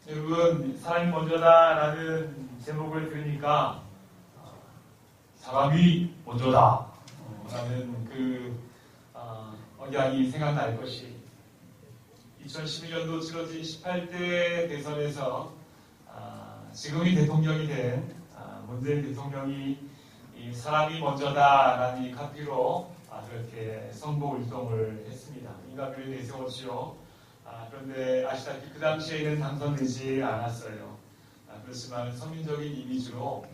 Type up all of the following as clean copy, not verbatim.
여러분, 사람이 먼저다라는 제목을 들으니까 사람이 먼저다 라는 억양이 생각날 것이 2011년도 치러진 18대 대선에서 지금의 대통령이 된 문재인 대통령이 이 사람이 먼저다라는 이 카피로 그렇게 선거운동을 했습니다. 인간비를 내세웠지요. 그런데 아시다시피 그 당시에는 당선되지 않았어요. 그렇지만 서민적인 이미지로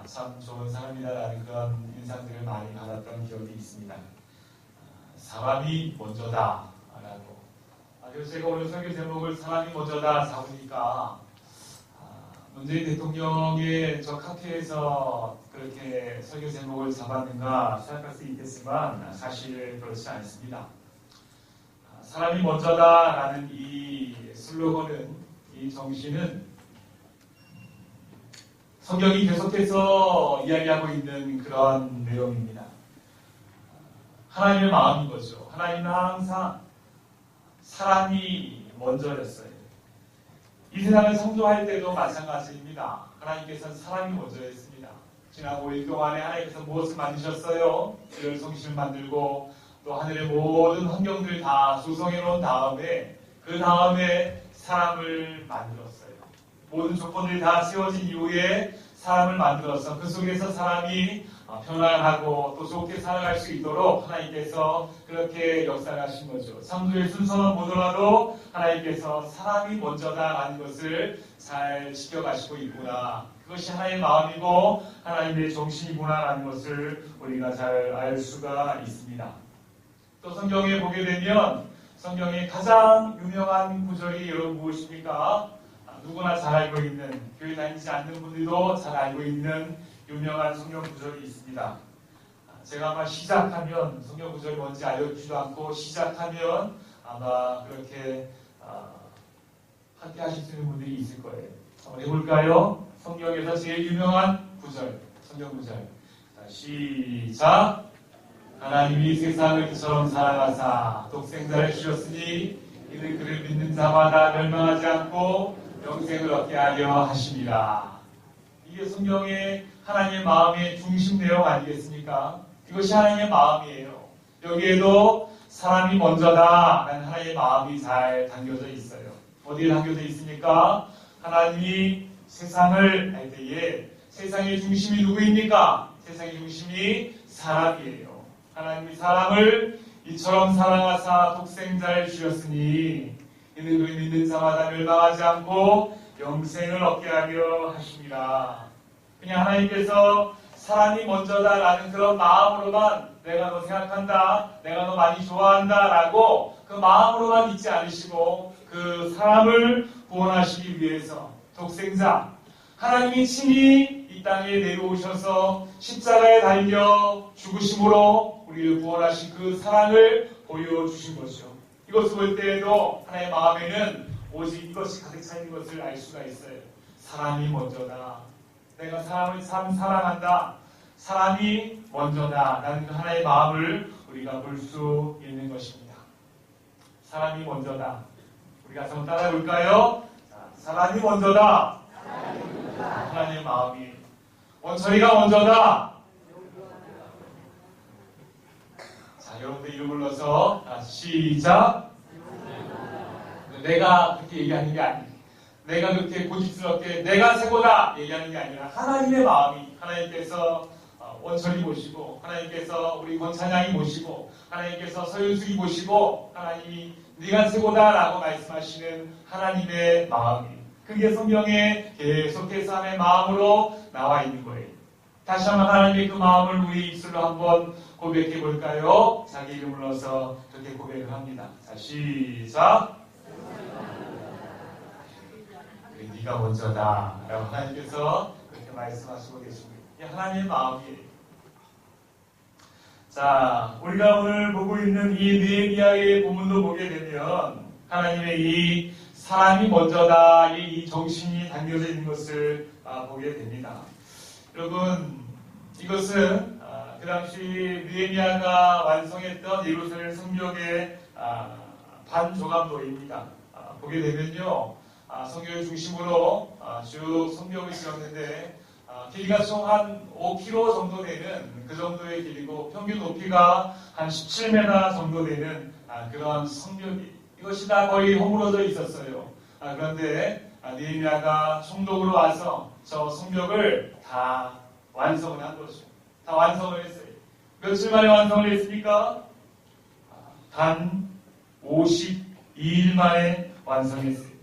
참 좋은 사람이다라는 그런 인상들을 많이 받았던 기억이 있습니다. 사람이 먼저다라고. 그래서 제가 오늘 설교 제목을 사람이 먼저다 잡으니까 문재인 대통령의 저 카페에서 그렇게 설교 제목을 잡았는가 생각할 수 있겠지만 사실 그렇지 않습니다. 사람이 먼저다라는 이 슬로건은, 이 정신은 성경이 계속해서 이야기하고 있는 그런 내용입니다. 하나님의 마음인 거죠. 하나님은 항상 사람이 먼저였어요. 이 세상을 창조할 때도 마찬가지입니다. 하나님께서는 사람이 먼저였습니다. 지난 5일 동안에 하나님께서 무엇을 만드셨어요? 별 성신을 만들고 또 하늘의 모든 환경들을 다 조성해 놓은 다음에 그 다음에 사람을 만들었어요. 모든 조건들이 다 세워진 이후에 사람을 만들어서 그 속에서 사람이 평안하고 또 좋게 살아갈 수 있도록 하나님께서 그렇게 역사하신 거죠. 창조의 순서만 보더라도 하나님께서 사람이 먼저다라는 것을 잘 지켜가시고 있구나. 그것이 하나님의 마음이고 하나님의 정신이구나라는 것을 우리가 잘 알 수가 있습니다. 또 성경에 보게 되면 성경의 가장 유명한 구절이 여러분 무엇입니까? 누구나 잘 알고 있는, 교회 다니지 않는 분들도 잘 알고 있는 유명한 성경 구절이 있습니다. 제가 아마 시작하면 성경 구절이 뭔지 알려주지도 않고 시작하면 아마 그렇게 함께 하실 수 있는 분들이 있을 거예요. 한번 해볼까요? 성경에서 제일 유명한 구절, 성경 구절. 자, 시작. 하나님이 세상을 그처럼 사랑하사 독생자를 주셨으니 이는 그를 믿는 자마다 멸망하지 않고 영생을 얻게 하려 하심이라. 이게 성경의 하나님의 마음의 중심 내용 아니겠습니까? 이것이 하나님의 마음이에요. 여기에도 사람이 먼저다라는 하나님의 마음이 잘 담겨져 있어요. 어디에 담겨져 있습니까? 하나님이 세상을 할 때에 세상의 중심이 누구입니까? 세상의 중심이 사람이에요. 하나님이 사람을 이처럼 사랑하사 독생자를 주셨으니 이는 그를 믿는 자마다 멸망하지 않고 영생을 얻게 하려 하심이라. 그냥 하나님께서 사람이 먼저다라는 그런 마음으로만 내가 너 생각한다, 내가 너 많이 좋아한다 라고 그 마음으로만 있지 않으시고 그 사람을 구원하시기 위해서 독생자, 하나님이 친히 이 땅에 내려오셔서 십자가에 달려 죽으심으로 우리를 구원하신 그 사랑을 보여주신 것이죠. 이것을 볼 때에도 하나님의 마음에는 오직 이것이 가득 차 있는 것을 알 수가 있어요. 사람이 먼저다. 내가 사람을 참 사랑한다. 사람이 먼저다. 라는 하나님의 마음을 우리가 볼 수 있는 것입니다. 사람이 먼저다. 우리가 한번 따라해 볼까요? 사람이 먼저다. 하나님의 마음이. 원철이가 먼저다. 자, 여러분들 이름 불러서 시작. 내가 그렇게 얘기하는 게 아니에요. 내가 그렇게 고집스럽게 내가 최고다 얘기하는 게 아니라 하나님의 마음이, 하나님께서 원철이 모시고 하나님께서 우리 권찬양이 모시고 하나님께서 서윤숙이 모시고 하나님이 네가 최고다라고 말씀하시는 하나님의 마음이, 그게 성경에 계속해서 하나님의 마음으로 나와 있는 거예요. 다시 한번 하나님의 그 마음을 우리 입술로 한번 고백해 볼까요? 자기 이름을 넣어서 그렇게 고백을 합니다. 자, 시작. 그래, 네가 먼저다 라고 하나님께서 그렇게 말씀하시고 계십니다. 이게 하나님의 마음이에요. 자, 우리가 오늘 보고 있는 이 느헤미야의 본문도 보게 되면 하나님의 이 사람이 먼저다 이 정신이 담겨져 있는 것을 보게 됩니다. 여러분, 이것은 그 당시 느헤미야가 완성했던 예루살렘 성벽의 반조각도입니다. 보게 되면요, 성경을 중심으로 쭉 성벽을 지었는데 길이가 총 한 5km 정도 되는 그 정도의 길이고 평균 높이가 한 17m 정도 되는 그런 성벽이 이것이 다 거의 허물어져 있었어요. 그런데 느헤미야가 총독으로 와서 저 성벽을 다 완성을 한 거죠. 다 완성을 했어요. 며칠 만에 완성을 했습니까? 단 52일 만에 완성했어요.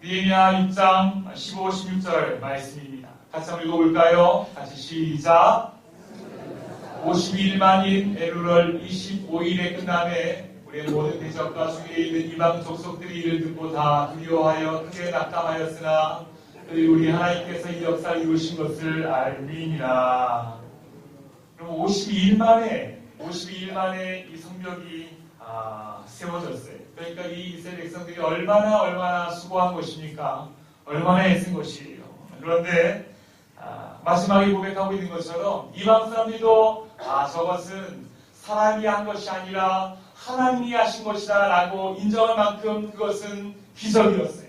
느헤미야 6장 15, 16절 말씀입니다. 같이 한번 읽어볼까요? 같이 시작. 52일 만인 엘루럴 25일에 끝남에 우리의 모든 대적과 주위에 있는 이방 족속들이 이를 듣고 다 두려워하여 크게 낙담하였으나 우리 하나님께서 이 역사를 이루신 것을 알미니라. 그럼 52일 만에 이 성벽이 세워졌어요. 그러니까 이 이스라엘 백성들이 얼마나 수고한 것입니까? 얼마나 애쓴 것이에요. 그런데 마지막에 고백하고 있는 것처럼 이방 사람들도 저것은 사람이 한 것이 아니라 하나님이 하신 것이다 라고 인정할 만큼 그것은 기적이었어요.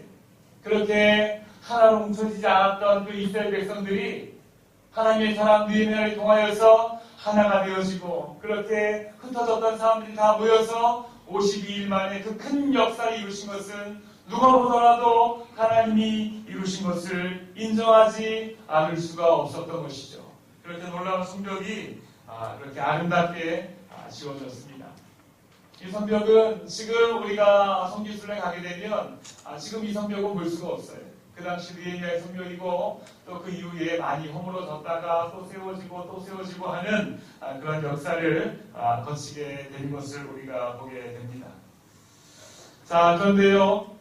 그렇게 하나로 뭉쳐지지 않았던 그 이스라엘 백성들이 하나님의 사람 느헤미야를 통하여서 하나가 되어지고 그렇게 흩어졌던 사람들이 다 모여서 52일 만에 그 큰 역사를 이루신 것은 누가 보더라도 하나님이 이루신 것을 인정하지 않을 수가 없었던 것이죠. 그렇게 놀라운 성벽이 그렇게 아름답게 지어졌습니다. 이 성벽은 지금 우리가 성지순례 가게 되면 지금 이 성벽은 볼 수가 없어요. 그 당시 느헤미야의 성벽이고 또 그 이후에 많이 허물어졌다가 또 세워지고 하는 그런 역사를 거치게 된 것을 우리가 보게 됩니다. 자, 그런데요,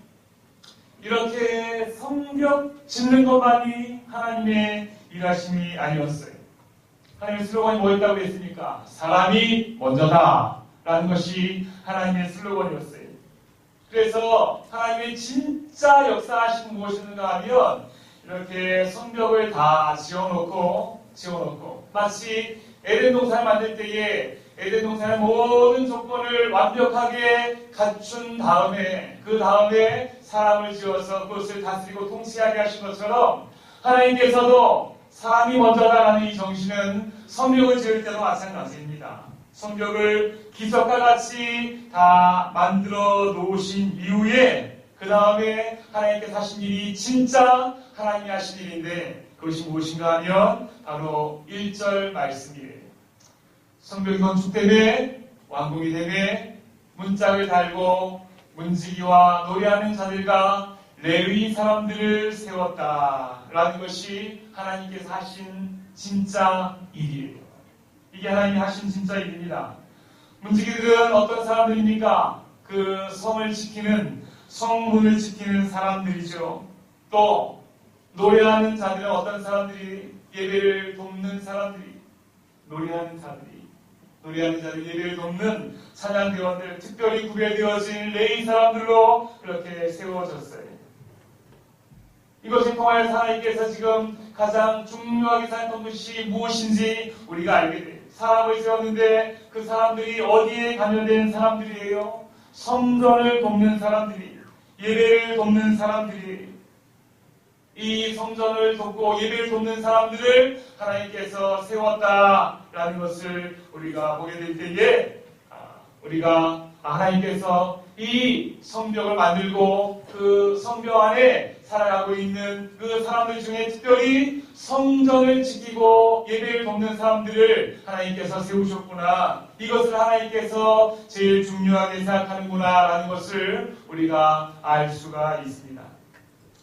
이렇게 성벽 짓는 것만이 하나님의 일하심이 아니었어요. 하나님의 슬로건이 뭐였다고 했습니까? 사람이 먼저다 라는 것이 하나님의 슬로건이었어요. 그래서 하나님의 진짜 역사하신 무엇인가 하면 이렇게 성벽을 다 지어놓고 마치 에덴 동산을 만들 때에 에덴 동산의 모든 조건을 완벽하게 갖춘 다음에 그 다음에 사람을 지어서 그것을 다스리고 통치하게 하신 것처럼 하나님께서도 사람이 먼저다라는 이 정신은 성벽을 지을 때도 마찬가지입니다. 성벽을 기적과 같이 다 만들어 놓으신 이후에 그 다음에 하나님께서 하신 일이 진짜 하나님이 하신 일인데 그것이 무엇인가 하면 바로 1절 말씀이에요. 성벽이 건축되매 완공이 되매 문짝을 달고 문지기와 노래하는 자들과 레위 사람들을 세웠다라는 것이 하나님께서 하신 진짜 일이에요. 이게 하나님이 하신 진짜 일입니다. 문지기들은 어떤 사람들입니까? 그 성을 지키는 성문을 지키는 사람들이죠. 또 노래하는 자들은 어떤 사람들이 예배를 돕는 사람들이 노래하는 자들 예배를 돕는 찬양대원들 특별히 구별되어진 레위 사람들로 그렇게 세워졌어요. 이것을 통하여 하나님께서 지금 가장 중요하게 생각한 것이 무엇인지 우리가 알게 돼요. 사람을 세웠는데 그 사람들이 어디에 관여된 사람들이에요? 성전을 돕는 사람들이, 예배를 돕는 사람들이, 이 성전을 돕고 예배를 돕는 사람들을 하나님께서 세웠다라는 것을 우리가 보게 될 때에 우리가 하나님께서 이 성벽을 만들고 그 성벽 안에 살아가고 있는 그 사람들 중에 특별히 성전을 지키고 예배를 돕는 사람들을 하나님께서 세우셨구나. 이것을 하나님께서 제일 중요하게 생각하는구나 라는 것을 우리가 알 수가 있습니다.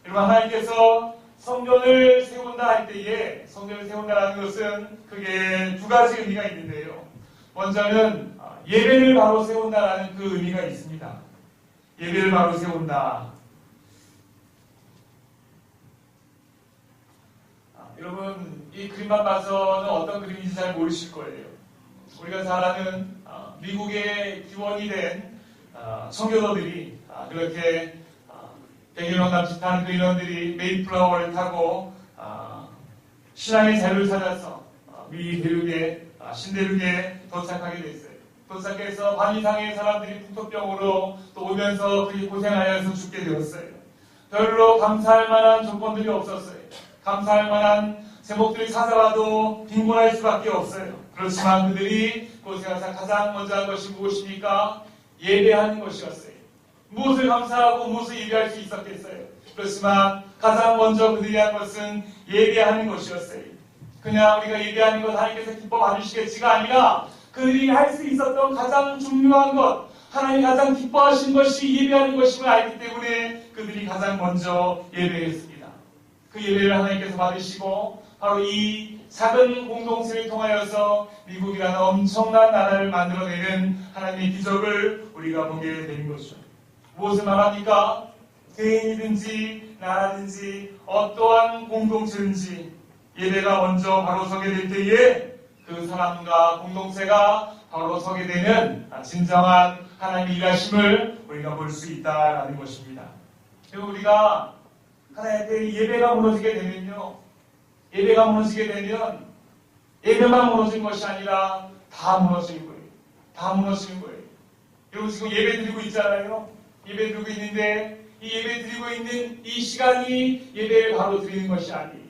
여러분, 하나님께서 성전을 세운다 할 때에 성전을 세운다라는 것은 크게 두 가지 의미가 있는데요. 먼저는 예배를 바로 세운다라는 그 의미가 있습니다. 예배를 바로 세운다. 여러분, 이 그림만 봐서는 어떤 그림인지 잘 모르실 거예요. 우리가 잘 아는 미국의 기원이 된 청교도들이 그렇게 100여 명 남짓한 그 인원들이 메이플라워를 타고 신앙의 자유를 찾아서 미 대륙에 신대륙에 도착하게 됐어요. 도착해서 반 이상의 사람들이 풍토병으로 또 오면서 그렇게 고생하여서 죽게 되었어요. 별로 감사할 만한 조건들이 없었어요. 감사할 만한 제목들이 찾아와도 빈곤할 수밖에 없어요. 그렇지만 그들이 그곳에 가서 가장 먼저 한 것이 무엇입니까? 예배하는 것이었어요. 무엇을 감사하고 무엇을 예배할 수 있었겠어요? 그렇지만 가장 먼저 그들이 한 것은 예배하는 것이었어요. 그냥 우리가 예배하는 것 하나님께서 기뻐 봐주시겠지가 아니라 그들이 할 수 있었던 가장 중요한 것, 하나님이 가장 기뻐하신 것이 예배하는 것임을 알기 때문에 그들이 가장 먼저 예배했습니다. 그 예배를 하나님께서 받으시고 바로 이 작은 공동체를 통하여서 미국이라는 엄청난 나라를 만들어내는 하나님의 기적을 우리가 보게 되는 것이죠. 무엇을 말합니까? 개인이든지 나라든지 어떠한 공동체든지 예배가 먼저 바로 서게 될 때에 그 사람과 공동체가 바로 서게 되는 진정한 하나님의 일하심을 우리가 볼 수 있다라는 것입니다. 그리고 우리가 하나님의 예배가 무너지게 되면요, 예배가 무너지게 되면 예배만 무너진 것이 아니라 다 무너지는 거예요. 다 무너지는 거예요. 여러분 지금 예배 드리고 있잖아요. 예배 드리고 있는데 이 예배 드리고 있는 이 시간이 예배를 바로 드리는 것이 아니에요.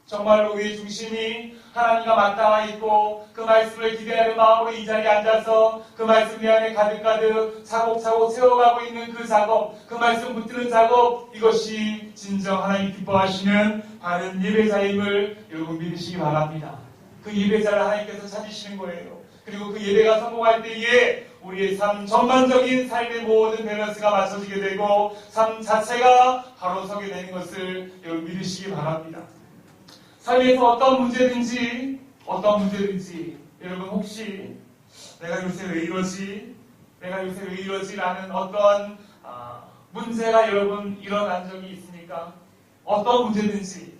정말로 우리의 중심이 하나님과 맞닿아 있고 그 말씀을 기대하는 마음으로 이 자리에 앉아서 그 말씀 내 안에 가득가득 차곡차곡 채워가고 있는 그 작업, 그 말씀 붙드는 작업, 이것이 진정 하나님 기뻐하시는 바른 예배자임을 여러분 믿으시기 바랍니다. 그 예배자를 하나님께서 찾으시는 거예요. 그리고 그 예배가 성공할 때에 우리의 삶, 전반적인 삶의 모든 밸런스가 맞춰지게 되고 삶 자체가 바로 서게 되는 것을 여러분 믿으시기 바랍니다. 삶에서 어떤 문제든지 여러분 혹시 내가 요새 왜 이러지? 내가 요새 왜 이러지? 라는 어떤 문제가 여러분 일어난 적이 있습니까? 어떤 문제든지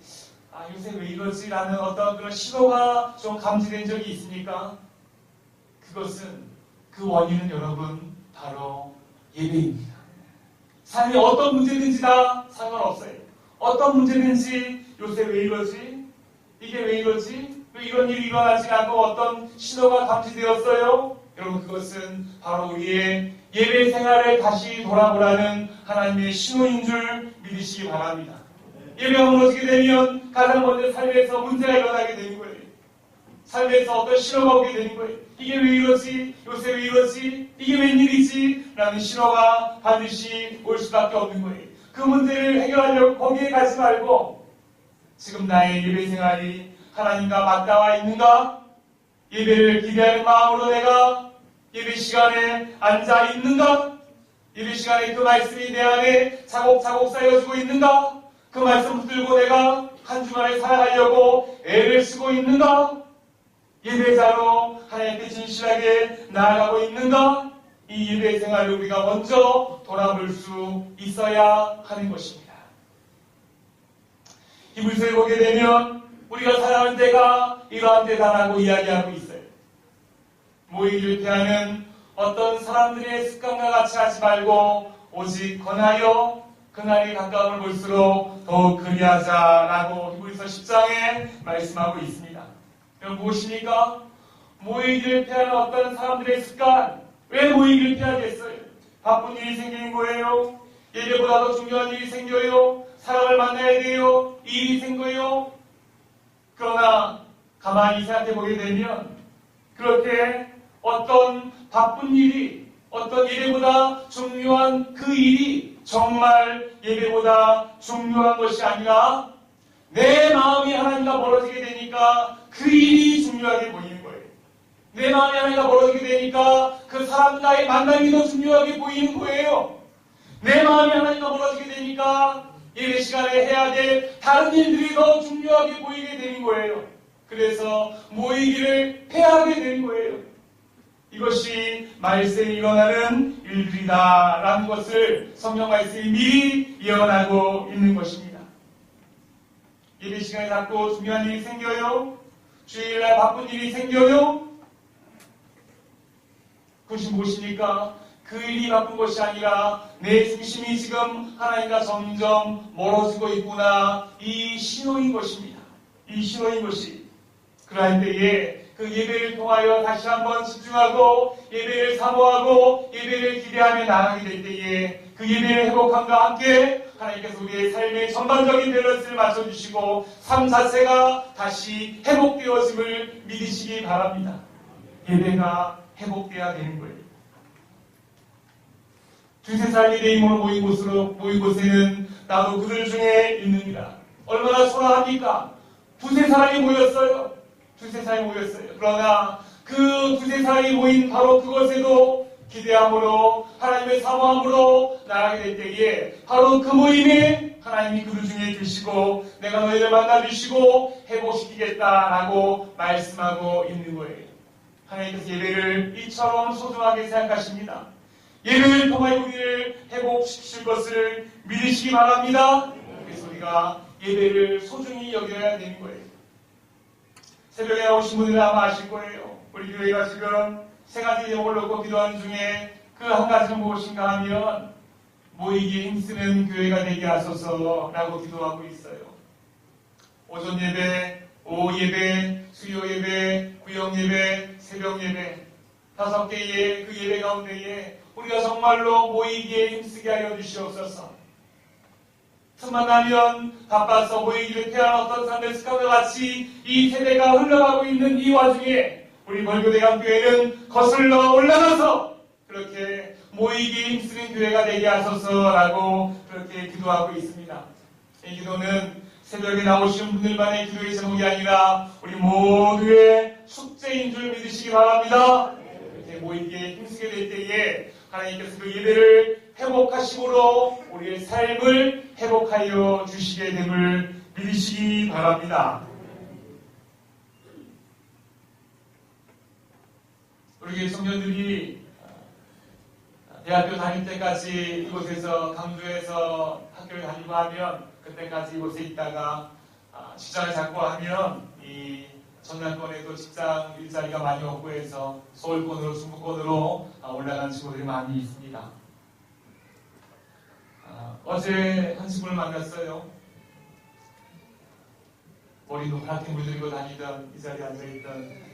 요새 왜 이러지? 라는 어떤 그런 신호가 좀 감지된 적이 있습니까? 그것은 그 원인은 여러분 바로 예배입니다. 삶이 어떤 문제든지 다 상관없어요. 어떤 문제든지 요새 왜 이러지? 이게 왜 이러지? 왜 이런 일이 일어나지 않고 어떤 신호가 감지되었어요? 여러분 그것은 바로 우리의 예배 생활에 다시 돌아보라는 하나님의 신호인 줄 믿으시기 바랍니다. 예배가 무너지게 되면 가장 먼저 삶에서 문제가 일어나게 되는 거예요. 삶에서 어떤 신호가 오게 되는 거예요. 이게 왜 이러지? 요새 왜 이러지? 이게 웬일이지? 라는 신호가 반드시 올 수밖에 없는 거예요. 그 문제를 해결하려고 거기에 가지 말고 지금 나의 예배 생활이 하나님과 맞닿아 있는가? 예배를 기대하는 마음으로 내가 예배 시간에 앉아 있는가? 예배 시간에 그 말씀이 내 안에 차곡차곡 쌓여지고 있는가? 그 말씀 붙들고 내가 한 주간에 살아가려고 애를 쓰고 있는가? 예배자로 하나님께 진실하게 나아가고 있는가? 이 예배 생활을 우리가 먼저 돌아볼 수 있어야 하는 것입니다. 히브리서에 보게 되면 우리가 살아가는 데가 이러한 데다라고 이야기하고 있어요. 모이기를 피하는 어떤 사람들의 습관과 같이 하지 말고 오직 권하여 그날이 가까움을 볼수록 더욱 그리하자라고 히브리서 10장에 말씀하고 있습니다. 그럼 무엇입니까? 모이기를 피하는 어떤 사람들의 습관. 왜 모이기를 피하겠어요? 바쁜 일이 생기는 거예요. 예배보다 더 중요한 일이 생겨요. 사람을 만나야 돼요. 일이 생겨요. 그러나 가만히 생각해 보게 되면 그렇게 어떤 바쁜 일이 어떤 예배보다 중요한 그 일이 정말 예배보다 중요한 것이 아니라 내 마음이 하나님과 멀어지게 되니까 그 일이 중요하게 보이는 거예요. 내 마음이 하나님과 멀어지게 되니까 그 사람과의 만남이 더 중요하게 보이는 거예요. 내 마음이 하나님과 멀어지게 되니까 예배 시간에 해야 될 다른 일들이 더 중요하게 보이게 되는 거예요. 그래서 모이기를 패하게 되는 거예요. 이것이 말세에 일어나는 일들이다라는 것을 성경 말씀이 미리 예언하고 있는 것입니다. 예배 시간에 자꾸 중요한 일이 생겨요. 주일날 바쁜 일이 생겨요. 그것이 무엇입니까? 그 일이 바쁜 것이 아니라 내 중심이 지금 하나님과 점점 멀어지고 있구나. 이 신호인 것입니다. 이 신호인 것이 그럴 때에 그 그 예배를 통하여 다시 한번 집중하고 예배를 사모하고 예배를 기대하며 나아가게 될 때에 그 예배의 회복함과 함께 하나님께서 우리의 삶의 전반적인 밸런스를 맞춰주시고 삶 자체가 다시 회복되어짐을 믿으시기 바랍니다. 예배가 회복되어야 되는 거예요. 두세 살 예배임으로 모인 곳에는 나도 그들 중에 있느니라. 얼마나 초라합니까? 두세 사람이 모였어요. 두세 사람이 모였어요. 그러나 그 두세 사람이 모인 바로 그곳에도 기대함으로 하나님의 사모함으로 나아가게 될 때에 바로 그 모임에 하나님이 그들 중에 계시고 내가 너희를 만나주시고 회복시키겠다라고 말씀하고 있는 거예요. 하나님께서 예배를 이처럼 소중하게 생각하십니다. 예배를 통하여 우리를 회복시키실 것을 믿으시기 바랍니다. 그래서 우리가 예배를 소중히 여겨야 되는 거예요. 새벽에 나오신 분들은 아마 아실 거예요. 우리 교회가 지금 세 가지 제목을 놓고 기도하는 중에 그 한 가지는 무엇인가 하면 모이기에 힘쓰는 교회가 되게 하소서라고 기도하고 있어요. 오전 예배, 오후 예배, 수요 예배, 구역 예배, 새벽 예배 5개의 그 예배 가운데에 우리가 정말로 모이기에 힘쓰게 하여 주시옵소서. 틈만 나면 바빠서 모이기를 피하는 어떤 사람들 습관과 같이 이 세대가 흘러가고 있는 이 와중에 우리 벌교대감교회는 거슬러 올라가서 그렇게 모이기에 힘쓰는 교회가 되게 하소서라고 그렇게 기도하고 있습니다. 이 기도는 새벽에 나오신 분들만의 기도의 제목이 아니라 우리 모두의 숙제인 줄 믿으시기 바랍니다. 이렇게 모이기에 힘쓰게 될 때에 하나님께서 그 예배를 회복하심으로 우리의 삶을 회복하여 주시게 됨을 믿으시기 바랍니다. 우리 교회 청년들이 대학교 다닐 때까지 이곳에서 강주에서 학교를 다니고 하면 그때까지 이곳에 있다가 시장을 잡고 하면 이 전남권에도 직장 일자리가 많이 없고 해서 서울권으로 중부권으로 올라간 친구들이 많이 있습니다. 어제 한 친구를 만났어요. 머리도 파랗게 물들이고 다니던 이 자리에 앉아있던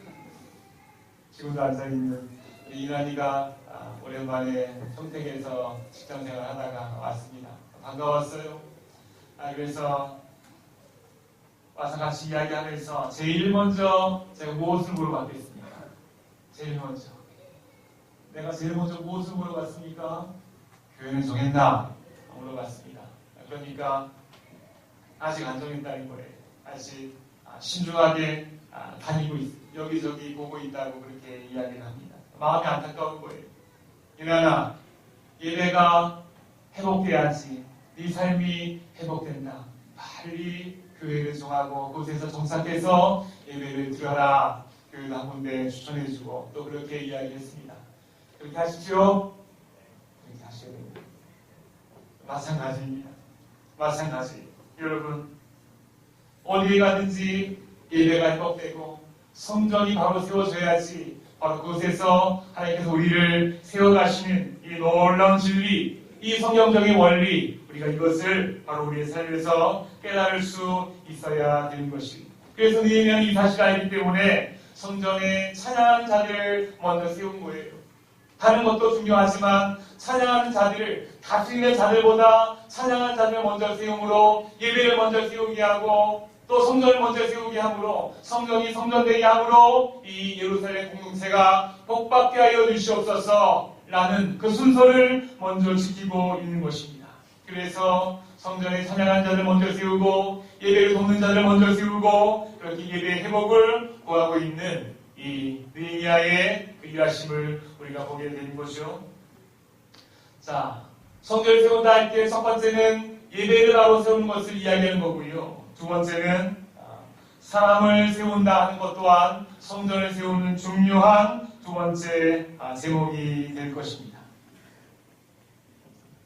지금도 앉아있는 이난이가 오랜만에 평택에서 직장생활 하다가 왔습니다. 반가웠어요. 그래서 와서 같이 이야기하면서 제일 먼저 제가 무엇을 물어봤겠습니까? 제일 먼저 내가 제일 먼저 무엇을 물어봤습니까? 교회는 정했나? 물어봤습니다. 그러니까 아직 안 정했다는 거예요. 아직 신중하게 다니고 여기저기 보고 있다고 그렇게 이야기를 합니다. 마음이 안타까운 거예요. 이나나 예배가 회복돼야지 네 삶이 회복된다. 빨리 교회를 정하고 그곳에서 정착해서 예배를 드려라. 교회도 한 군데 추천해주고 또 그렇게 이야기했습니다. 그렇게 하십시오. 그렇게 하셔야 됩니다. 마찬가지입니다. 마찬가지. 여러분 어디에 가든지 예배가 회복되고 성전이 바로 세워져야지 바로 그곳에서 하나님께서 우리를 세워가시는 이 놀라운 진리, 이 성경적인 원리 우리가 이것을 바로 우리의 삶에서 깨달을 수 있어야 되는 것입니다. 그래서 느헤미야는 이 사실을 알기 때문에 성전에 찬양하는 자들을 먼저 세운 거예요. 다른 것도 중요하지만 찬양하는 자들을 다스리는 자들보다 찬양하는 자들을 먼저 세움으로 예배를 먼저 세우게 하고 또 성전을 먼저 세우게 함으로 성전이 성전되게 함으로 이 예루살렘 공동체가 복받게 하여 주시옵소서 라는 그 순서를 먼저 지키고 있는 것입니다. 그래서 성전에 찬양하는 자들 먼저 세우고 예배를 돕는 자들 먼저 세우고 그렇게 예배의 회복을 구하고 있는 이 느헤미야의 그 일하심을 우리가 보게 되는 거죠. 자, 성전을 세운다 할 때 첫 번째는 예배를 바로 세우는 것을 이야기하는 거고요. 두 번째는 사람을 세운다 하는 것 또한 성전을 세우는 중요한 두 번째 제목이 될 것입니다.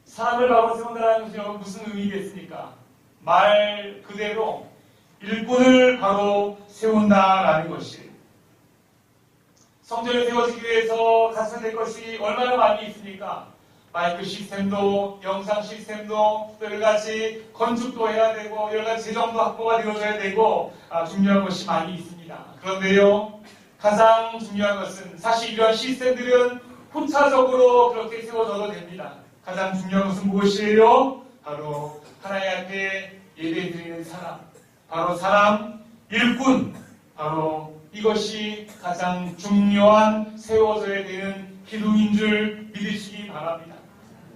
사람을 바로 세운다는 것이 무슨 의미겠습니까? 말 그대로 일꾼을 바로 세운다라는 것이 성전이 세워지기 위해서 갖춰야 될 것이 얼마나 많이 있습니까? 마이크 시스템도, 영상 시스템도, 여러 가지 건축도 해야 되고, 여러 가지 재정도 확보가 되어져야 되고, 중요한 것이 많이 있습니다. 그런데요, 가장 중요한 것은 사실 이런 시스템들은 후차적으로 그렇게 세워져도 됩니다. 가장 중요한 것은 무엇이에요? 바로 하나님 앞에 예배드리는 사람, 바로 사람, 일꾼, 바로 이것이 가장 중요한 세워져야 되는 기둥인 줄 믿으시기 바랍니다.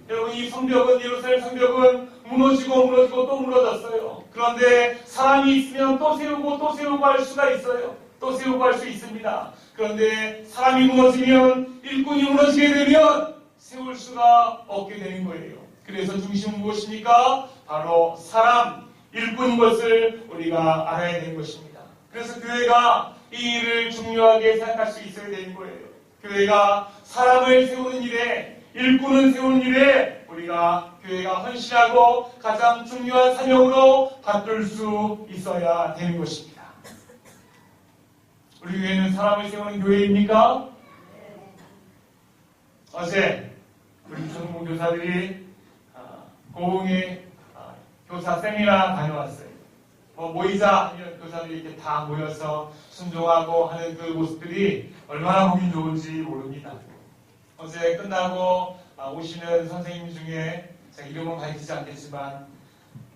여러분, 이 성벽은, 예루살렘 성벽은 무너지고 또 무너졌어요. 그런데 사람이 있으면 또 세우고 할 수가 있어요. 또 세우고 할 수 있습니다. 그런데 사람이 무너지면, 일꾼이 무너지게 되면 세울 수가 없게 되는 거예요. 그래서 중심은 무엇입니까? 바로 사람, 일꾼인 것을 우리가 알아야 되는 것입니다. 그래서 교회가 이 일을 중요하게 생각할 수 있어야 되는 거예요. 교회가 사람을 세우는 일에, 일꾼을 세우는 일에 우리가 교회가 헌신하고 가장 중요한 사명으로 받들 수 있어야 되는 것입니다. 우리 교회는 사람을 세우는 교회입니까? 어제 우리 초등부 교사들이 고흥에 교사 세미나 다녀왔어요. 모이자 하면 교사들이 이렇게 다 모여서 순종하고 하는 그 모습들이 얼마나 보기 좋은지 모릅니다. 어제 끝나고 오시는 선생님 중에 제가 이름은 밝히지 않겠지만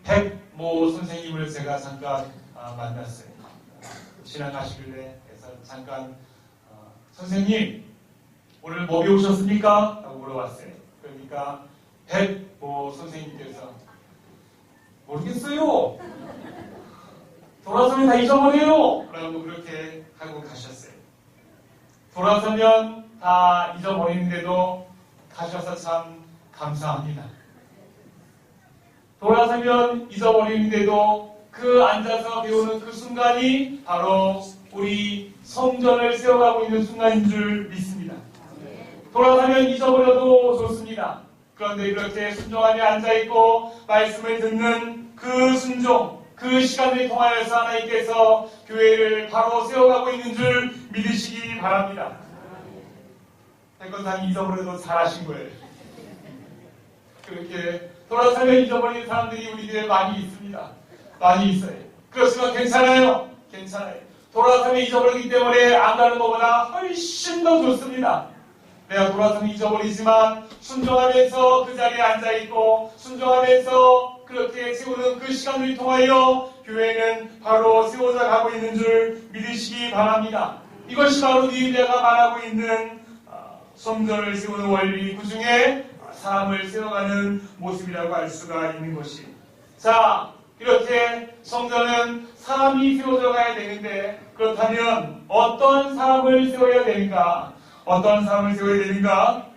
백모 선생님을 제가 잠깐 만났어요. 지나가시길래 그래서 잠깐 선생님 오늘 뭐 배우셨습니까? 라고 물어봤어요. 그러니까 백모 선생님께서 모르겠어요. 돌아서면 다 잊어버려요. 라고 그렇게 하고 가셨어요. 돌아서면 다 잊어버리는데도 가셔서 참 감사합니다. 돌아서면 잊어버리는데도 그 앉아서 배우는 그 순간이 바로 우리 성전을 세워가고 있는 순간인 줄 믿습니다. 돌아서면 잊어버려도 좋습니다. 그런데 이렇게 순종하며 앉아있고 말씀을 듣는 그 순종, 그 시간을 통하여서 하나님께서 교회를 바로 세워가고 있는 줄 믿으시기 바랍니다. 백건사님 잊어버려도 잘하신 거예요. 그렇게 돌아서면 잊어버리는 사람들이 우리 교회에 많이 있습니다. 많이 있어요. 그렇지만 괜찮아요. 괜찮아요. 돌아서면 잊어버리기 때문에 안 가는 것보다 훨씬 더 좋습니다. 내가 돌아서면 잊어버리지만 순종하면서 그 자리에 앉아있고 순종하면서 그렇게 세우는 그 시간을 통하여 교회는 바로 세워져 가고 있는 줄 믿으시기 바랍니다. 이것이 바로 느헤미야가 말하고 있는 성전을 세우는 원리, 그 중에 사람을 세워가는 모습이라고 할 수가 있는 것이. 자, 이렇게 성전은 사람이 세워져 가야 되는데 그렇다면 어떤 사람을 세워야 되는가? 어떤 사람을 세워야 되는가?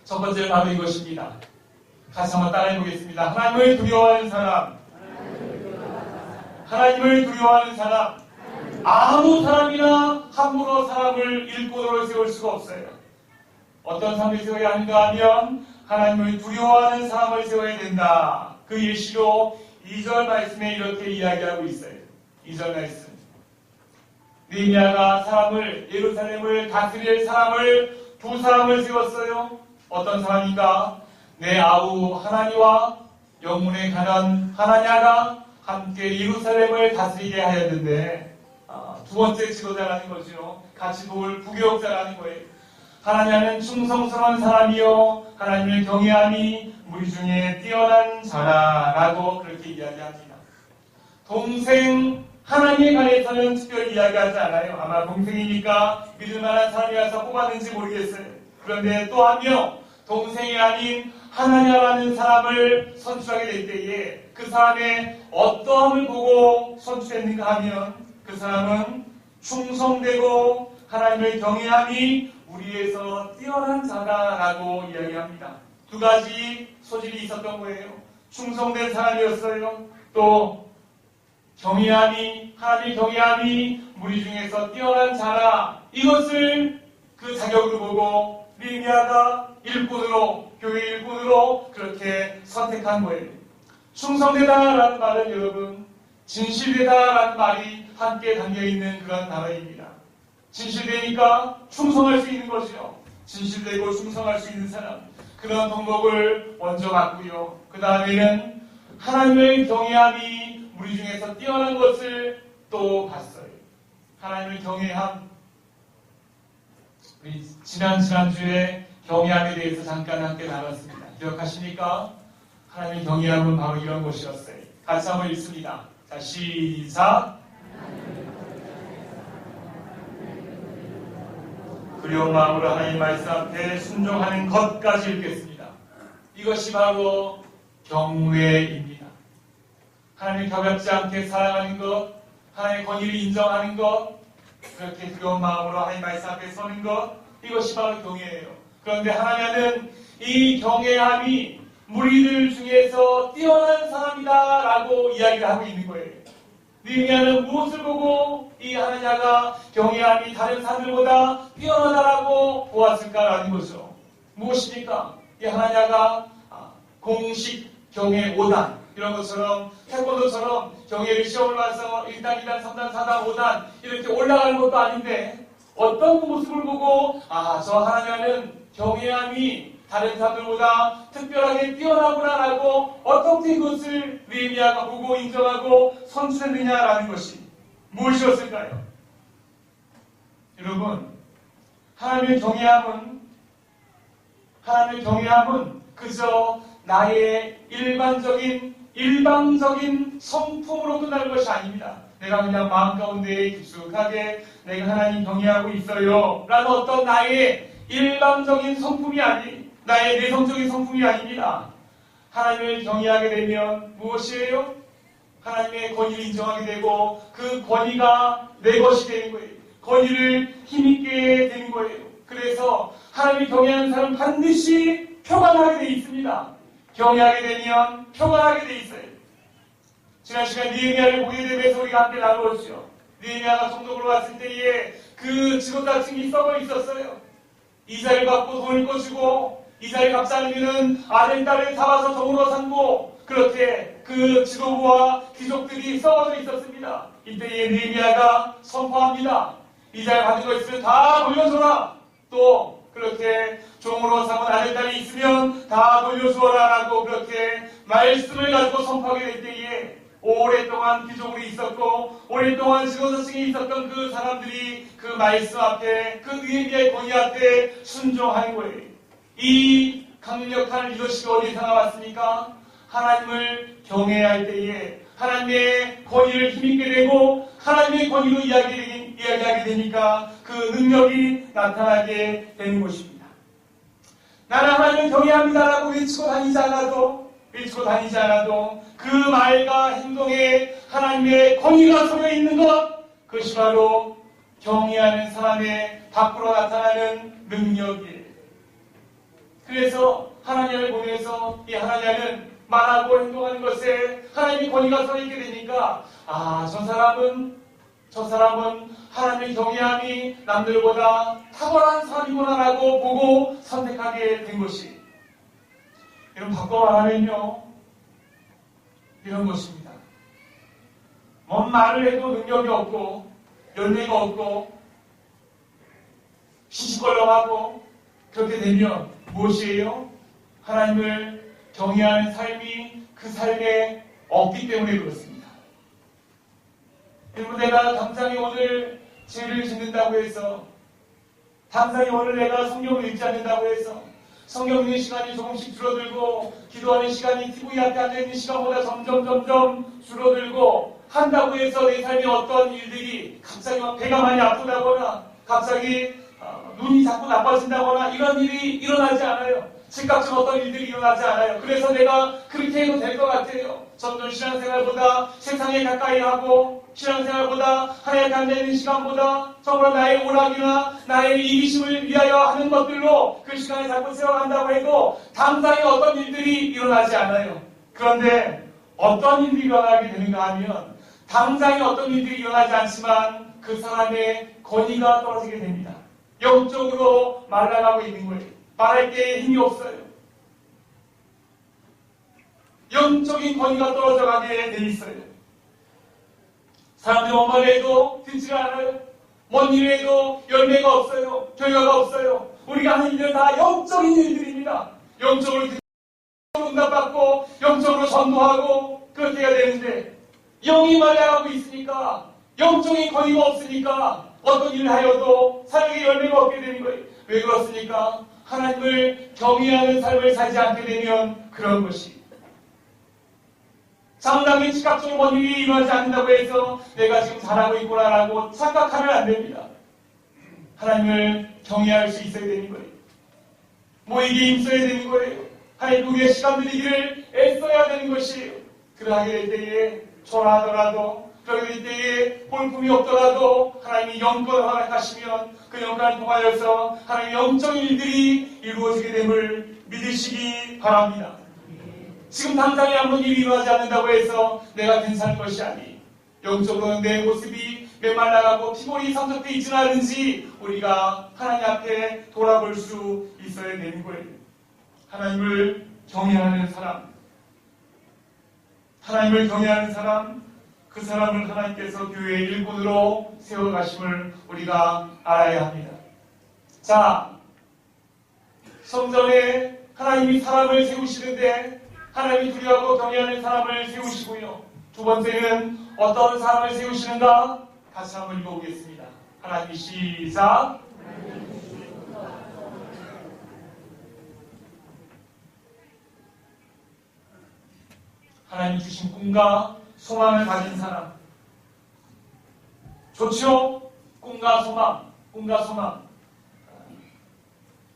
첫 번째는 바로 이것입니다. 같이 한번 따라해 보겠습니다. 하나님을 두려워하는 사람. 하나님을 두려워하는 사람. 아무 사람이나 함부로 사람을 일꾼으로 세울 수가 없어요. 어떤 사람을 세워야 하는가 하면 하나님을 두려워하는 사람을 세워야 된다. 그 예시로 2절 말씀에 이렇게 이야기하고 있어요. 2절 말씀. 느헤미야가 사람을, 예루살렘을 다스릴 사람을, 두 사람을 세웠어요. 어떤 사람인가? 내 아우 하나니와 영문에 가는 하나냐가 함께 예루살렘을 다스리게 하였는데, 두 번째 지도자라는 거죠. 같이 도울 부교역자라는 거예요. 하나냐는 충성스러운 사람이요 하나님을 경외함이 무리 중에 뛰어난 자라라고 그렇게 이야기합니다. 동생 하나님에 관해서는 특별히 이야기하지 않아요. 아마 동생이니까 믿을 만한 사람이라서 뽑았는지 모르겠어요. 그런데 또 한 명 동생이 아닌 하나냐라는 사람을 선출하게 될 때에 그 사람의 어떠함을 보고 선출했는가 하면 그 사람은 충성되고 하나님을 경외함이 우리에서 뛰어난 자다라고 이야기합니다. 두 가지 소질이 있었던 거예요. 충성된 사람이었어요. 또 경외함이, 하나님의 경외함이 무리 중에서 뛰어난 자라. 이것을 그 자격으로 보고 느헤미야가 일꾼으로, 교회 일꾼으로 그렇게 선택한 거예요. 충성되다라는 말은 여러분, 진실되다라는 말이 함께 담겨있는 그런 단어입니다. 진실되니까 충성할 수 있는 것이요. 진실되고 충성할 수 있는 사람. 그런 덕목을 먼저 갖고요. 그 다음에는 하나님의 경외함이 우리 중에서 뛰어난 것을 또 봤어요. 하나님을 경외함. 우리 지난주에 경외함에 대해서 잠깐 함께 나눴습니다. 기억하십니까? 하나님을 경외함은 바로 이런 것이었어요. 같이 한번 읽습니다. 자, 시작. 그리운 마음으로 하나님 말씀 앞에 순종하는 것까지 읽겠습니다. 이것이 바로 경외입니다. 하나님을 가볍지 않게 사랑하는 것, 하나님의 권위를 인정하는 것, 그렇게 두려운 마음으로 하나님 말씀 앞에 서는 것, 이것이 바로 경외예요. 그런데 하나님은 이 경외함이 무리들 중에서 뛰어난 사람이다라고 이야기를 하고 있는 거예요. 느헤미야는 무엇을 보고 이 하나냐가 경외함이 다른 사람들보다 뛰어나다라고 보았을까라는 거죠. 무엇입니까? 이 하나냐가 공식 경외 5단 이런 것처럼 태권도처럼 경외를 시험을 봐서 1단, 2단, 3단, 4단, 5단 이렇게 올라가는 것도 아닌데 어떤 모습을 보고 저 하나냐는 경외함이 다른 사람들보다 특별하게 뛰어나구나라고 어떻게 그것을 느헤미야가 보고 인정하고 선출했느냐라는 것이 무엇이었을까요? 여러분, 하나님의 경외함은 그저 나의 일방적인 성품으로 끝나는 것이 아닙니다. 내가 그냥 마음 가운데 깊숙하게 내가 하나님 경외하고 있어요 라는 어떤 나의 일방적인 성품이 아닌 나의 내성적인 성품이 아닙니다. 하나님을 경외하게 되면 무엇이에요? 하나님의 권위를 인정하게 되고 그 권위가 내 것이 되는 거예요. 권위를 힘있게 되는 거예요. 그래서 하나님을 경외하는 사람은 반드시 평안하게 되어 있습니다. 경외하게 되면 평안하게 되어 있어요. 지난 시간 느헤미야를 보게 되면서 우리가 함께 나누었죠. 느헤미야가 성독으로 왔을 때에 그 지도자층이 썩어 있었어요. 이자를 받고 돈을 꺼주고 이자를 갚지 않으면 아들, 딸을 잡아서 종으로 삼고 그렇게 그 지도부와 귀족들이 썩어져 있었습니다. 이때에 느헤미야가 선포합니다. 이자를 받은 거 있으면 다 돌려줘라. 또 그렇게 종으로 삼은 아들, 딸이 있으면 다 돌려주어라 라고 그렇게 말씀을 가지고 선포하게 될 때에 오랫동안 귀족으로 있었고 오랫동안 지도자층에 있었던 그 사람들이 그 말씀 앞에 그 느헤미야의 권위 앞에 순종하는 거예요. 이 강력한 리더십이 어디서 나왔습니까? 하나님을 경외할 때에 하나님의 권위를 힘있게 되고 하나님의 권위로 이야기하게 되니까 그 능력이 나타나게 되는 것입니다. 나는 하나님을 경외합니다라고 외치고 다니지 않아도 그 말과 행동에 하나님의 권위가 섞여 있는 것, 그것이 바로 경외하는 사람의 밖으로 나타나는 능력이에요. 그래서 하나님을 보면서 이 하나님은 말하고 행동하는 것에 하나님의 권위가 서 있게 되니까 저 사람은 하나님의 경외함이 남들보다 탁월한 사람이구나라고 보고 선택하게 된 것이 이런 바꿔 말하면요 이런 것입니다. 뭔 말을 해도 능력이 없고 열매가 없고 시시껄렁하고 그렇게 되면 무엇이에요? 하나님을 경외하는 삶이 그 삶에 없기 때문에 그렇습니다. 그리고 내가 당장에 오늘 죄를 짓는다고 해서 당장에 오늘 내가 성경을 읽지 않는다고 해서 성경 읽는 시간이 조금씩 줄어들고 기도하는 시간이 TV 앞에 앉아있는 시간보다 점점 줄어들고 한다고 해서 내 삶에 어떤 일들이 갑자기 배가 많이 아프다거나 갑자기 눈이 자꾸 나빠진다거나 이런 일이 일어나지 않아요. 즉각적으로 어떤 일들이 일어나지 않아요. 그래서 내가 그렇게 해도 될 것 같아요. 점점 신앙생활보다 세상에 가까이 하고 신앙생활보다 하나님께 앉아있는 시간보다 정말 나의 오락이나 나의 이기심을 위하여 하는 것들로 그 시간을 자꾸 세워간다고 해도 당장에 어떤 일들이 일어나지 않아요. 그런데 어떤 일들이 일어나게 되는가 하면 당장에 어떤 일들이 일어나지 않지만 그 사람의 권위가 떨어지게 됩니다. 영적으로 말라가고 있는 거예요. 말할 때 힘이 없어요. 영적인 권위가 떨어져가게 돼 있어요. 사람들이 뭔 말을 해도 듣지가 않아요. 뭔 일을 해도 열매가 없어요. 결과가 없어요. 우리가 하는 일은 다 영적인 일들입니다. 영적으로 응답받고 영적으로 전도하고 그렇게 해야 되는데 영이 말라가고 있으니까 영적인 권위가 없으니까 어떤 일을 하여도 사역의 열매가 없게 되는 거예요. 왜 그렇습니까? 하나님을 경외하는 삶을 살지 않게 되면 그런 것이. 장당히 즉각적으로 뭔 일이 일어나지 않는다고 해서 내가 지금 잘하고 있구나라고 착각하면 안 됩니다. 하나님을 경외할 수 있어야 되는 거예요. 모이기에 힘써야 되는 거예요. 하나님 위해 시간 들이기를 애써야 되는 것이에요. 그러하게 될 때에 초라하더라도, 그러게 될 때에 볼품이 없더라도 하나님이 영권을 허락하시면 그 영권을 통하여서 하나님의 영적인 일들이 이루어지게 됨을 믿으시기 바랍니다. 지금 당장에 아무런 일이 일어나지 않는다고 해서 내가 괜찮은 것이 아니, 영적으로는 내 모습이 메말라가고 피골이 성적되어 있지는 않은지 우리가 하나님 앞에 돌아볼 수 있어야 되는 거예요. 하나님을 경외하는 사람, 하나님을 경외하는 사람, 그 사람을 하나님께서 교회의 일꾼으로 세워가심을 우리가 알아야 합니다. 자, 성전에 하나님이 사람을 세우시는데 하나님이 두려워하고 경외하는 사람을 세우시고요. 두 번째는 어떤 사람을 세우시는가? 같이 한번 읽어보겠습니다. 하나님 시작. 하나님 주신 꿈과 소망을 가진 사람. 좋죠? 꿈과 소망, 꿈과 소망.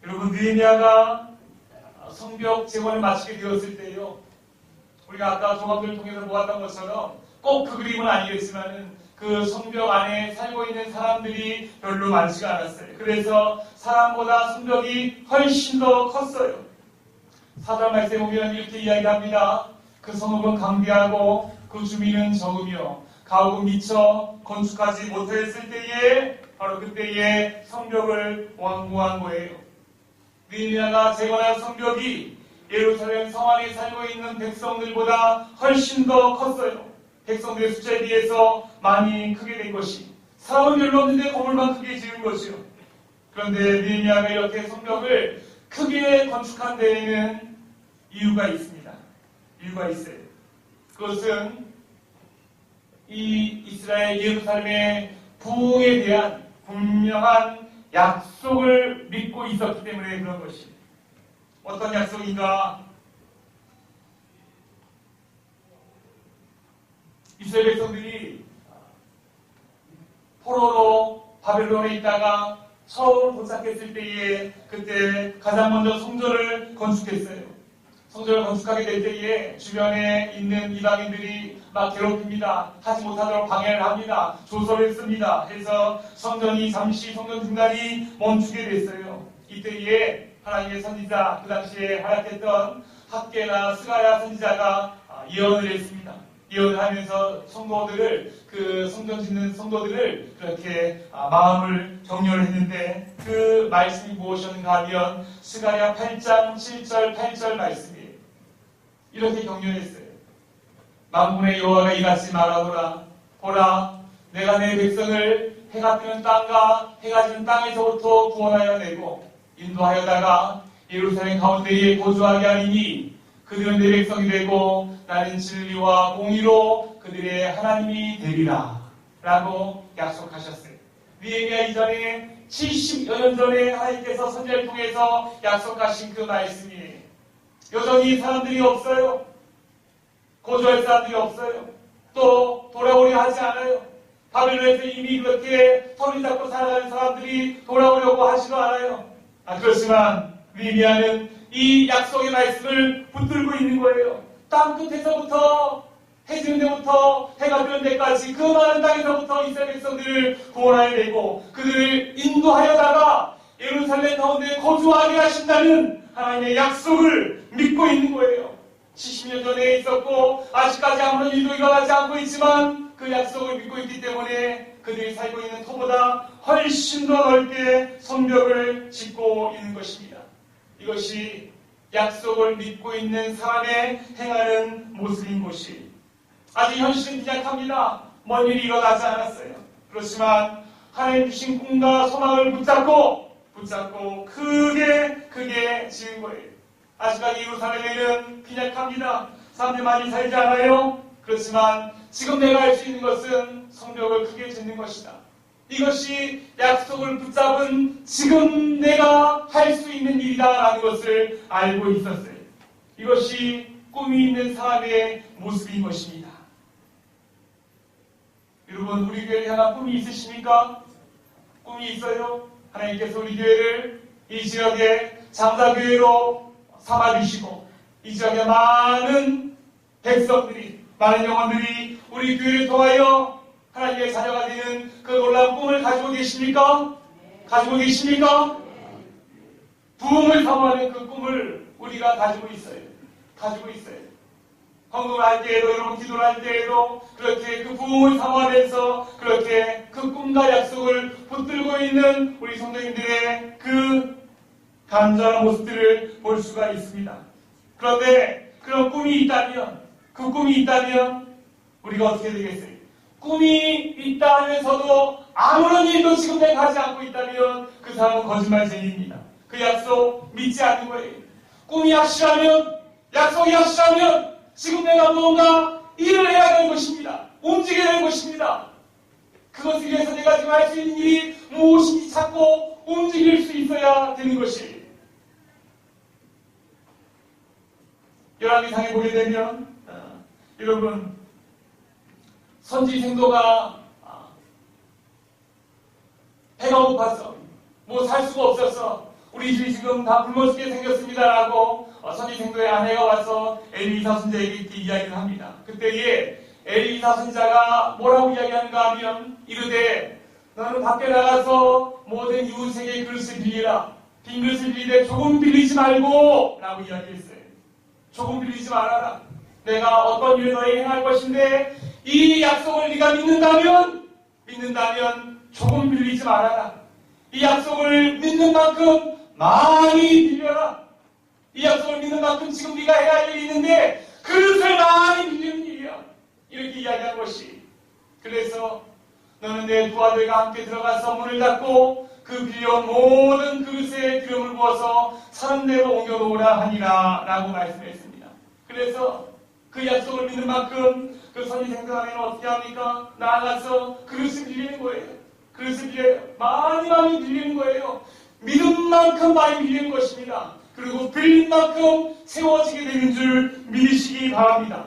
여러분, 느헤미야가 성벽 재건을 마치게 되었을 때요, 우리가 아까 조각들을 통해서 보았던 것처럼 꼭 그 그림은 아니겠지만은 그 성벽 안에 살고 있는 사람들이 별로 많지가 않았어요. 그래서 사람보다 성벽이 훨씬 더 컸어요. 사절 말씀에 보면 이렇게 이야기합니다. 그 성읍은 강대하고 그 주민은 적으며 가옥은 미처 건축하지 못했을 때에 바로 그때에 성벽을 완공한 거예요. 느헤미야가 재건한 성벽이 예루살렘 성 안에 살고 있는 백성들보다 훨씬 더 컸어요. 백성들의 숫자에 비해서 많이 크게 된 것이, 사람은 별로 없는데 건물만 크게 지은 것이요. 그런데 느헤미야가 이렇게 성벽을 크게 건축한 데에는 이유가 있습니다. 이유가 있어요. 그것은 이 이스라엘 예루살렘의 부흥에 대한 분명한 약속을 믿고 있었기 때문에 그런 것입니다. 어떤 약속인가? 이스라엘 백성들이 포로로 바벨론에 있다가 처음 도착했을 때에 그때 가장 먼저 성전을 건축했어요. 성전을 건축하게 될 때에 주변에 있는 이방인들이 막 괴롭힙니다. 하지 못하도록 방해를 합니다. 조서를 씁니다. 해서 성전이 잠시 성전 중단이 멈추게 됐어요. 이때에 하나님의 선지자, 그 당시에 활약했던 학개나 스가랴 선지자가 예언을 했습니다. 예언을 하면서 성도들을, 그 성전 짓는 성도들을 그렇게 마음을 격려를 했는데 그 말씀이 무엇이었는가 하면 스가랴 8장 7절 8절 말씀이에요. 이렇게 격려했어요. 만군의 여호와가 이같이 말하노라. 보라, 내가 내 백성을 해가 뜨는 땅과 해가 지는 땅에서부터 구원하여 내고 인도하여다가 예루살렘 가운데에 거주하게 하리니 그들은 내 백성이 되고 나는 진리와 공의로 그들의 하나님이 되리라 라고 약속하셨어요. 느헤미야 이전에 70여 년 전에 하나님께서 선지자를 통해서 약속하신 그 말씀이에요. 여전히 사람들이 없어요. 거주할 사람들이 없어요. 또 돌아오려 하지 않아요. 바벨론에서 이미 그렇게 터를 잡고 살아가는 사람들이 돌아오려고 하지도 않아요. 그렇지만 느헤미야는 이 약속의 말씀을 붙들고 있는 거예요. 땅 끝에서부터 해지는 데부터 해가 뜨는 데까지 그 많은 땅에서부터 이스라엘 백성들을 구원하여 내고 그들을 인도하여다가 예루살렘 가운데 거주하게 하신다는 하나님의 약속을 믿고 있는 거예요. 70년 전에 있었고 아직까지 아무런 일도 일어나지 않고 있지만 그 약속을 믿고 있기 때문에 그들이 살고 있는 터보다 훨씬 더 넓게 성벽을 짓고 있는 것입니다. 이것이 약속을 믿고 있는 사람의 행하는 모습인 것이 아직 현실은 미약합니다. 먼 일이 일어나지 않았어요. 그렇지만 하나님 주신 꿈과 소망을 붙잡고 크게 지은 거예요. 아직까지 예루살렘에는 빈약합니다. 사람들이 많이 살지 않아요. 그렇지만 지금 내가 할 수 있는 것은 성벽을 크게 짓는 것이다. 이것이 약속을 붙잡은 지금 내가 할 수 있는 일이다라는 것을 알고 있었어요. 이것이 꿈이 있는 사람의 모습인 것입니다. 여러분, 우리 교회에 향한 꿈이 있으십니까? 꿈이 있어요? 하나님께서 우리 교회를 이 지역의 장사교회로 삼아주시고 이 지역의 많은 백성들이, 많은 영혼들이 우리 교회를 통하여 하나님의 자녀가 되는 그 놀라운 꿈을 가지고 계십니까? 가지고 계십니까? 부흥을 사모하는 그 꿈을 우리가 가지고 있어요. 가지고 있어요. 헌금을 할 때에도, 여러분 기도를 할 때에도 그렇게 그 부흥을 사모하면서 그렇게 그 꿈과 약속을 붙들고 있는 우리 성도님들의 그 간절한 모습들을 볼 수가 있습니다. 그런데 그런 꿈이 있다면, 그 꿈이 있다면 우리가 어떻게 되겠어요? 꿈이 있다 하면서도 아무런 일도 지금 내가 하지 않고 있다면 그 사람은 거짓말쟁이입니다. 그 약속 믿지 않는 거예요. 꿈이 확실하면, 약속이 확실하면 지금 내가 무언가 일을 해야 되는 것입니다. 움직여야 되는 것입니다. 그것을 위해서 내가 지금 할 수 있는 일이 무엇인지 찾고 움직일 수 있어야 되는 것이. 열왕기상에 보게 되면 여러분, 선지생도가 배가 고파서 뭐 살 수가 없어서 우리 집이 지금 다 굶어 죽게 생겼습니다라고 선지생도의 아내가 와서 엘리사 선자에게 이렇게 이야기를 합니다. 그때에 엘리사 선자가 뭐라고 이야기하는가 하면 이르되 너는 밖에 나가서 모든 이웃에게 그릇을 빌리라. 빈 그릇을 빌리되 조금 빌리지 말고 라고 이야기했어요. 조금 빌리지 말아라. 내가 어떤 일을 너에게 행할 것인데 이 약속을 네가 믿는다면 조금 빌리지 말아라. 이 약속을 믿는 만큼 많이 빌려라. 이 약속을 믿는 만큼 지금 네가 해야 할 일이 있는데 그릇을 많이 빌리는 일이야. 이렇게 이야기한 것이. 그래서 너는 내 두 아들과 함께 들어가서 문을 닫고 그 빌려온 모든 그릇에 기름을 부어서 사는 대로 옮겨놓으라 하니라 라고 말씀했습니다. 그래서 그 약속을 믿는 만큼 그 선지생도 안에는 어떻게 합니까? 나아가서 그릇을 빌리는 거예요. 그릇을 빌려요. 많이 빌리는 거예요. 믿은 만큼 많이 빌리는 것입니다. 그리고 빌린 만큼 세워지게 되는 줄 믿으시기 바랍니다.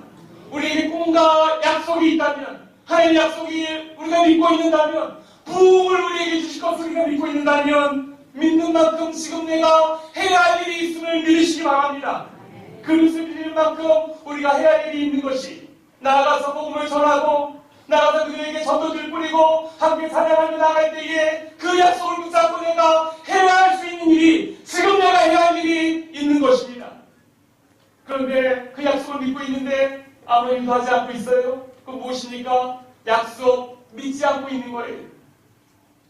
우리에게 꿈과 약속이 있다면, 하나님의 약속이 우리가 믿고 있는다면, 부흥을 우리에게 주실 것을 우리가 믿고 있는다면 믿는 만큼 지금 내가 해야 할 일이 있음을 믿으시기 바랍니다. 그릇을 빌릴 만큼 우리가 해야 할 일이 있는 것이, 나아가서 복음을 전하고 나아가서 그들에게 전도를 뿌리고 함께 사냥하며 나갈 때에 그 약속을 붙잡고 내가 해야 할 수 있는 일이, 지금 내가 해야 할 일이 있는 것입니다. 그런데 그 약속을 믿고 있는데 아무 일도 하지 않고 있어요. 그건 무엇입니까? 약속 믿지 않고 있는 거예요.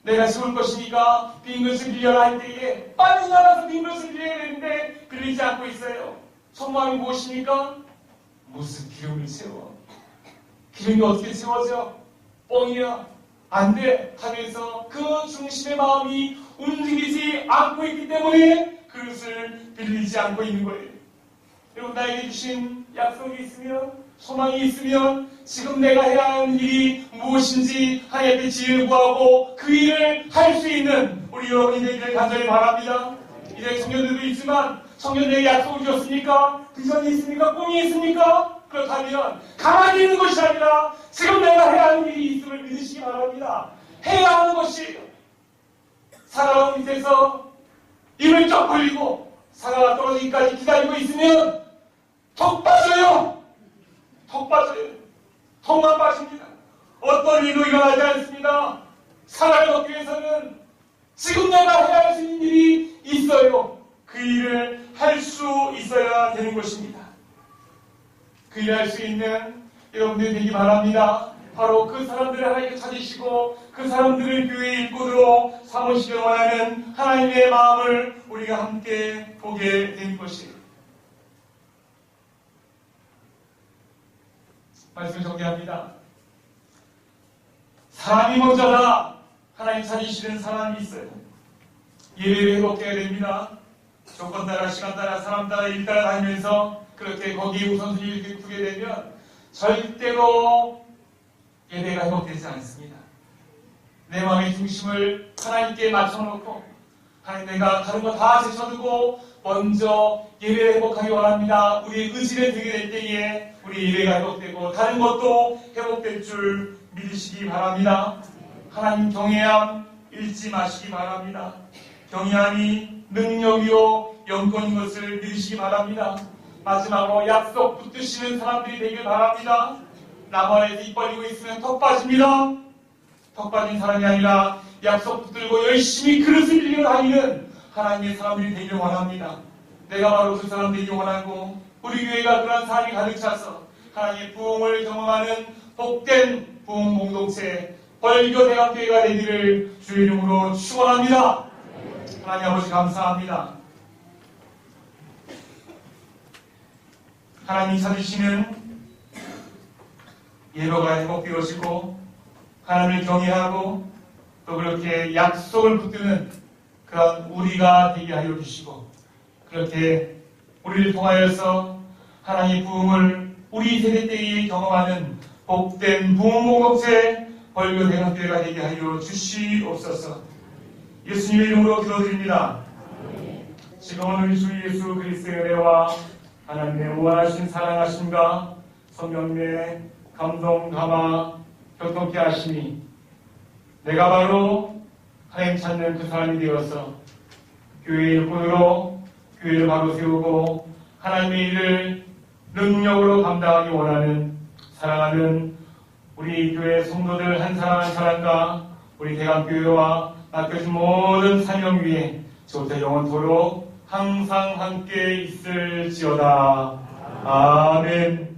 내가 세울 것이니까 빈 그릇을 빌려라 할 때에 빨리 나가서 빈 그릇을 빌려야 되는데 빌리지 않고 있어요. 속마음이 무엇입니까? 무슨 기름을 채워. 기름이 어떻게 채워져? 뻥이야. 안 돼. 하면서 그 중심의 마음이 움직이지 않고 있기 때문에 그릇을 빌리지 않고 있는 거예요. 여러분, 나에게 주신 약속이 있으면, 소망이 있으면 지금 내가 해야 하는 일이 무엇인지 하나님께 지혜를 구하고 그 일을 할 수 있는 우리 여러분이 되기를 간절히 바랍니다. 이제 청년들도 있지만 청년들에게 약속을 주었습니까? 비전이 있습니까? 꿈이 있습니까? 그렇다면 가만히 있는 것이 아니라 지금 내가 해야 하는 일이 있음을 믿으시기 바랍니다. 해야 하는 것이, 사과가 밑에서 입을 쩍 벌리고 사과가 떨어지기까지 기다리고 있으면 턱 빠져요. 턱 빠져요. 턱만 빠집니다. 어떤 일도 일어나지 않습니다. 사과를 얻기 위해서는 지금 내가 해야 할 수 있는 일이 있어요. 그 일을 할 수 있어야 되는 것입니다. 그 일을 할 수 있는 여러분들이 되기 바랍니다. 바로 그 사람들을 하나님께 찾으시고 그 사람들을 교회의 일꾼으로 삼으시길 원하는 하나님의 마음을 우리가 함께 보게 된 것이에요. 말씀을 정리합니다. 사람이 먼저다. 하나님 찾으시는 사람이 있어요. 예배를 회복해야 됩니다. 조건 따라, 시간 따라, 사람 따라, 일 따라 다니면서 그렇게 거기에 우선순위를 이렇게 두게 되면 절대로 예배가 회복되지 않습니다. 내 마음의 중심을 하나님께 맞춰놓고 하나님 내가 다른 거 다 제쳐두고 먼저 예배를 회복하기 원합니다. 우리의 의지를 들게 될 때에 우리 예배가 회복되고 다른 것도 회복될 줄 믿으시기 바랍니다. 하나님 경외함 잃지 마시기 바랍니다. 경외함이 능력이요 영권인 것을 믿으시기 바랍니다. 마지막으로 약속 붙드시는 사람들이 되길 바랍니다. 나무 아래에서 입 벌리고 있으면 턱 빠집니다. 턱 빠진 사람이 아니라 약속 붙들고 열심히 그릇을 빌려 다니는 하나님의 사람들이 되길 원합니다. 내가 바로 그 사람 되길 원하고 우리 교회가 그런 사람이 가득 차서 하나님의 부흥을 경험하는 복된 부흥 공동체 벌교 대학교회가 되기를 주의 이름으로 축원합니다. 하나님 아버지 감사합니다. 하나님 찾으시는 예배가 회복되어지고 하나님을 경외하고 또 그렇게 약속을 붙드는 그런 우리가 되게 하여 주시고 그렇게 우리를 통하여서 하나님의 부흥을 우리 세대 때에 경험하는 복된 부흥 공동체 벌교 대학교회가 되게 하여 주시옵소서. 예수님의 이름으로 기도드립니다. 지금은 우리 주 예수 그리스도의 은혜와 하나님의 무한하신 사랑하심과 성령님의 감동 감화 교통케 하시니 내가 바로 하나님 찾는 그 사람이 되어서 교회의 일꾼으로 교회를 바로 세우고 하나님의 일을 능력으로 감당하기 원하는 사랑하는 우리 교회 성도들 한 사람 한 사람과 우리 대감교회와 맡겨진 모든 사명 위에 저부터 영원토록 항상 함께 있을지어다. 아멘.